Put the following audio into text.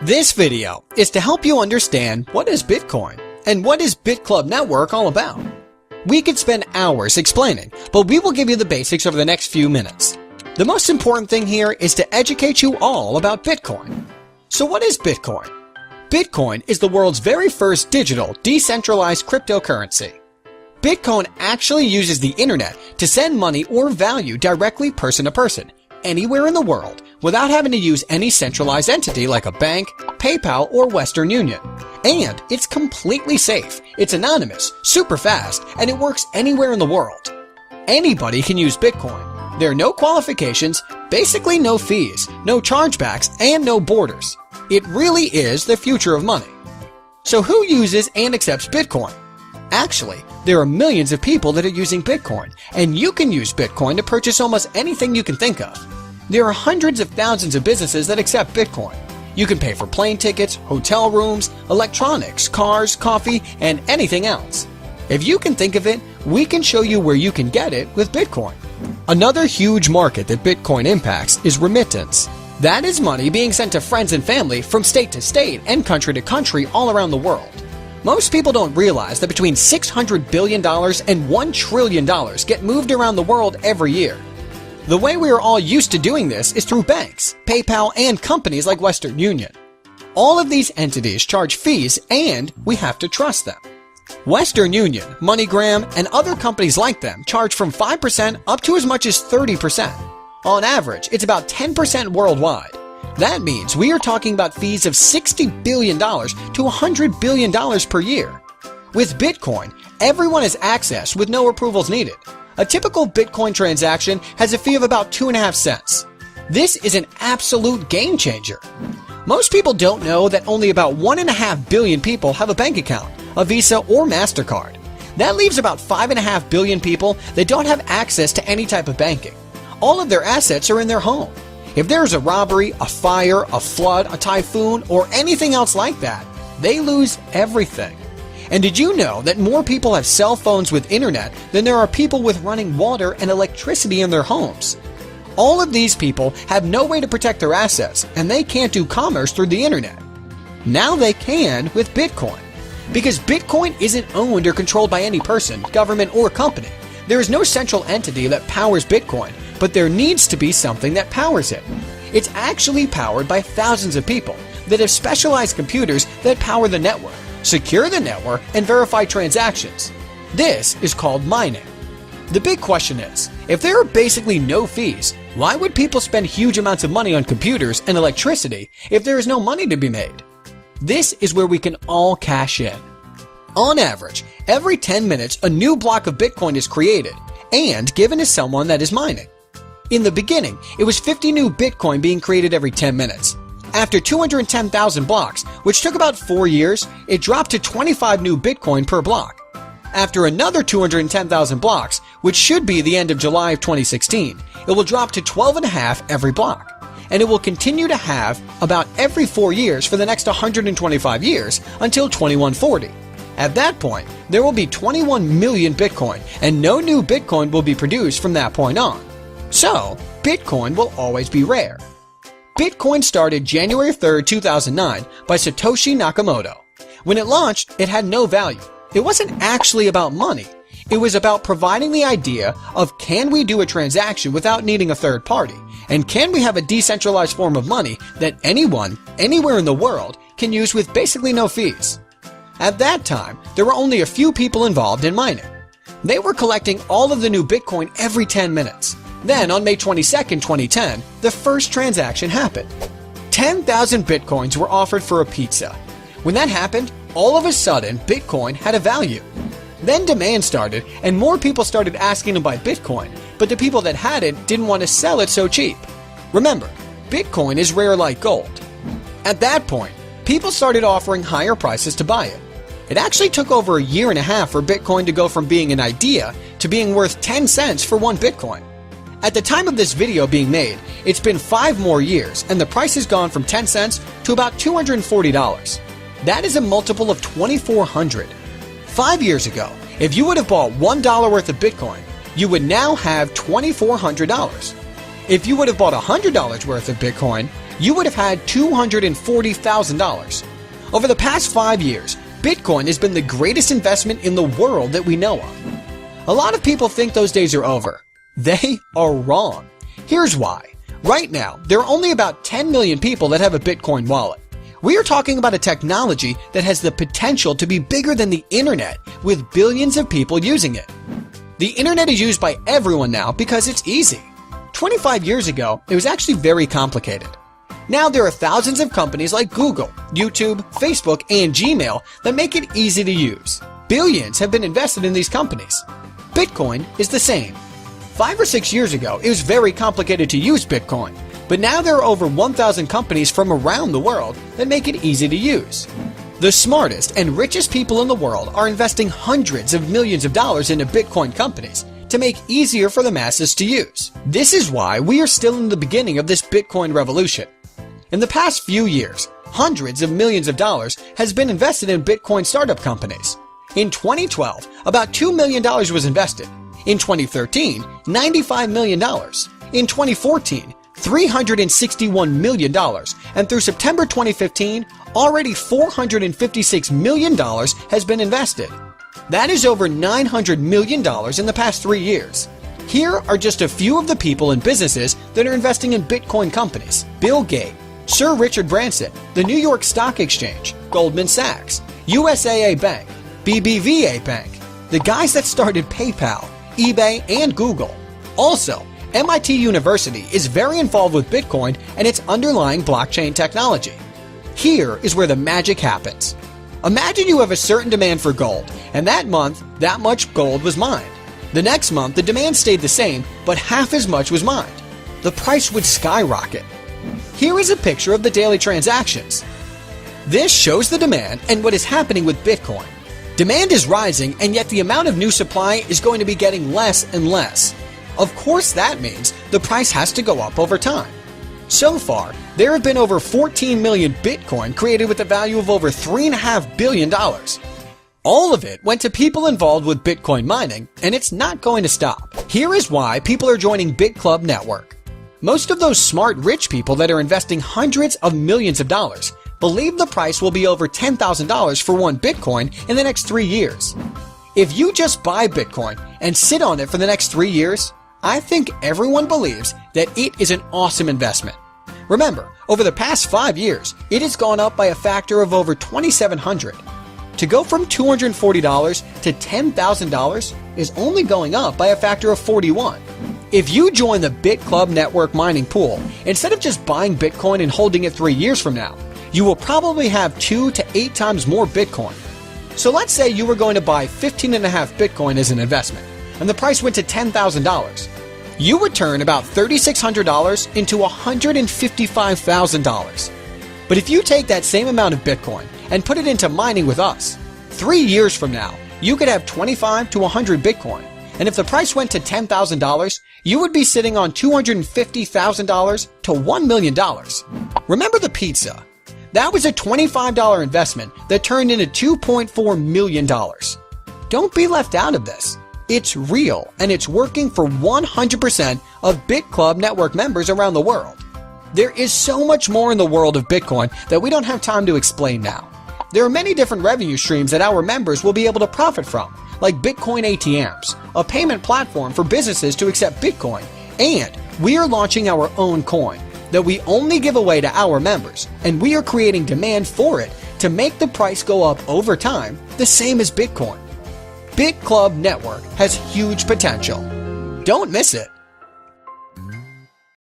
This video is to help you understand what is Bitcoin and what is BitClub Network all about. We could spend hours explaining, but we will give you the basics over the next few minutes. The most important thing here is to educate you all about Bitcoin. So what is Bitcoin? Bitcoin is the world's very first digital, decentralized cryptocurrency. Bitcoin actually uses the internet to send money or value directly person to person, anywhere in the world, without having to use any centralized entity like a bank, PayPal, or Western Union. And it's completely safe, it's anonymous, super fast, and it works anywhere in the world. Anybody can use Bitcoin. There are no qualifications, basically no fees, no chargebacks, and no borders. It really is the future of money. So who uses and accepts Bitcoin? Actually, there are millions of people that are using Bitcoin, and you can use Bitcoin to purchase almost anything you can think of. There are hundreds of thousands of businesses that accept Bitcoin. You can pay for plane tickets, hotel rooms, electronics, cars, coffee, and anything else. If you can think of it, we can show you where you can get it with Bitcoin. Another huge market that Bitcoin impacts is remittance. That is money being sent to friends and family from state to state and country to country all around the world. Most people don't realize that between $600 billion and $1 trillion get moved around the world every year. The way we are all used to doing this is through banks, PayPal, and companies like Western Union. All of these entities charge fees and we have to trust them. Western Union, MoneyGram, and other companies like them charge from 5% up to as much as 30%. On average, it's about 10% worldwide. That means we are talking about fees of $60 billion to $100 billion per year. With Bitcoin, everyone has access with no approvals needed. A typical Bitcoin transaction has a fee of about 2.5 cents. This is an absolute game changer. Most people don't know that only about 1.5 billion people have a bank account, a Visa or MasterCard. That leaves about 5.5 billion people that don't have access to any type of banking. All of their assets are in their home. If there's a robbery, a fire, a flood, a typhoon, or anything else like that, they lose everything. And did you know that more people have cell phones with internet than there are people with running water and electricity in their homes? All of these people have no way to protect their assets, and they can't do commerce through the internet. Now they can with Bitcoin. Because Bitcoin isn't owned or controlled by any person, government, or company. There is no central entity that powers Bitcoin, but there needs to be something that powers it. It's actually powered by thousands of people that have specialized computers that power the network, secure the network, and verify transactions. This is called mining. The big question is, if there are basically no fees, why would people spend huge amounts of money on computers and electricity if there is no money to be made? This is where we can all cash in. On average, every 10 minutes a new block of Bitcoin is created and given to someone that is mining. In the beginning, it was 50 new Bitcoin being created every 10 minutes. After 210,000 blocks, which took about 4 years, it dropped to 25 new Bitcoin per block. After another 210,000 blocks, which should be the end of July of 2016, it will drop to 12.5 every block. And it will continue to have about every 4 years for the next 125 years until 2140. At that point, there will be 21 million Bitcoin, and no new Bitcoin will be produced from that point on. So, Bitcoin will always be rare. Bitcoin started January 3, 2009 by Satoshi Nakamoto. When it launched, it had no value. It wasn't actually about money. It was about providing the idea of can we do a transaction without needing a third party? And can we have a decentralized form of money that anyone, anywhere in the world, can use with basically no fees? At that time, there were only a few people involved in mining. They were collecting all of the new Bitcoin every 10 minutes. Then, on May 22, 2010, the first transaction happened. 10,000 Bitcoins were offered for a pizza. When that happened, all of a sudden, Bitcoin had a value. Then demand started, and more people started asking to buy Bitcoin, but the people that had it didn't want to sell it so cheap. Remember, Bitcoin is rare like gold. At that point, people started offering higher prices to buy it. It actually took over a year and a half for Bitcoin to go from being an idea to being worth 10 cents for one Bitcoin. At the time of this video being made, it's been 5 more years and the price has gone from 10 cents to about $240. That is a multiple of 2,400. 5 years ago, if you would have bought $1 worth of Bitcoin, you would now have $2,400. If you would have bought $100 worth of Bitcoin, you would have had $240,000. Over the past 5 years, Bitcoin has been the greatest investment in the world that we know of. A lot of people think those days are over. They are wrong. Here's why. Right now, there are only about 10 million people that have a Bitcoin wallet. We are talking about a technology that has the potential to be bigger than the internet, with billions of people using it. The internet is used by everyone now because it's easy. 25 years ago, it was actually very complicated. Now there are thousands of companies like Google, YouTube, Facebook, and Gmail that make it easy to use. Billions have been invested in these companies. Bitcoin is the same. 5 or 6 years ago, it was very complicated to use Bitcoin, but now there are over 1,000 companies from around the world that make it easy to use. The smartest and richest people in the world are investing hundreds of millions of dollars into Bitcoin companies to make easier for the masses to use. This is why we are still in the beginning of this Bitcoin revolution. In the past few years, hundreds of millions of dollars has been invested in Bitcoin startup companies. In 2012, about $2 million was invested. In 2013, $95 million. In 2014, $361 million. And through September 2015, already $456 million has been invested. That is over $900 million in the past 3 years. Here are just a few of the people and businesses that are investing in Bitcoin companies. Bill Gates, Sir Richard Branson, the New York Stock Exchange, Goldman Sachs, USAA Bank, BBVA Bank, the guys that started PayPal, eBay, and Google. Also, MIT University is very involved with Bitcoin and its underlying blockchain technology. Here is where the magic happens. Imagine you have a certain demand for gold, and that month, that much gold was mined. The next month, the demand stayed the same, but half as much was mined. The price would skyrocket. Here is a picture of the daily transactions. This shows the demand and what is happening with Bitcoin. Demand is rising, and yet the amount of new supply is going to be getting less and less. Of course, that means the price has to go up over time. So far, there have been over 14 million Bitcoin created with a value of over $3.5 billion. All of it went to people involved with Bitcoin mining, and it's not going to stop. Here is why people are joining BitClub Network. Most of those smart rich people that are investing hundreds of millions of dollars believe the price will be over $10,000 for one Bitcoin in the next 3 years. If you just buy Bitcoin and sit on it for the next 3 years, I think everyone believes that it is an awesome investment. Remember, over the past 5 years, it has gone up by a factor of over 2,700. To go from $240 to $10,000 is only going up by a factor of 41. If you join the BitClub Network mining pool, instead of just buying Bitcoin and holding it 3 years from now, you will probably have 2 to 8 times more Bitcoin. So let's say you were going to buy 15.5 Bitcoin as an investment, and the price went to $10,000. You would turn about $3,600 into $155,000. But if you take that same amount of Bitcoin and put it into mining with us, 3 years from now, you could have 25 to 100 Bitcoin. And if the price went to $10,000, you would be sitting on $250,000 to $1 million. Remember the pizza? That was a $25 investment that turned into $2.4 million. Don't be left out of this. It's real, and it's working for 100% of BitClub Network members around the world. There is so much more in the world of Bitcoin that we don't have time to explain now. There are many different revenue streams that our members will be able to profit from, like Bitcoin ATMs, a payment platform for businesses to accept Bitcoin, and we are launching our own coin that we only give away to our members, and we are creating demand for it to make the price go up over time, the same as Bitcoin. BitClub Network has huge potential. Don't miss it.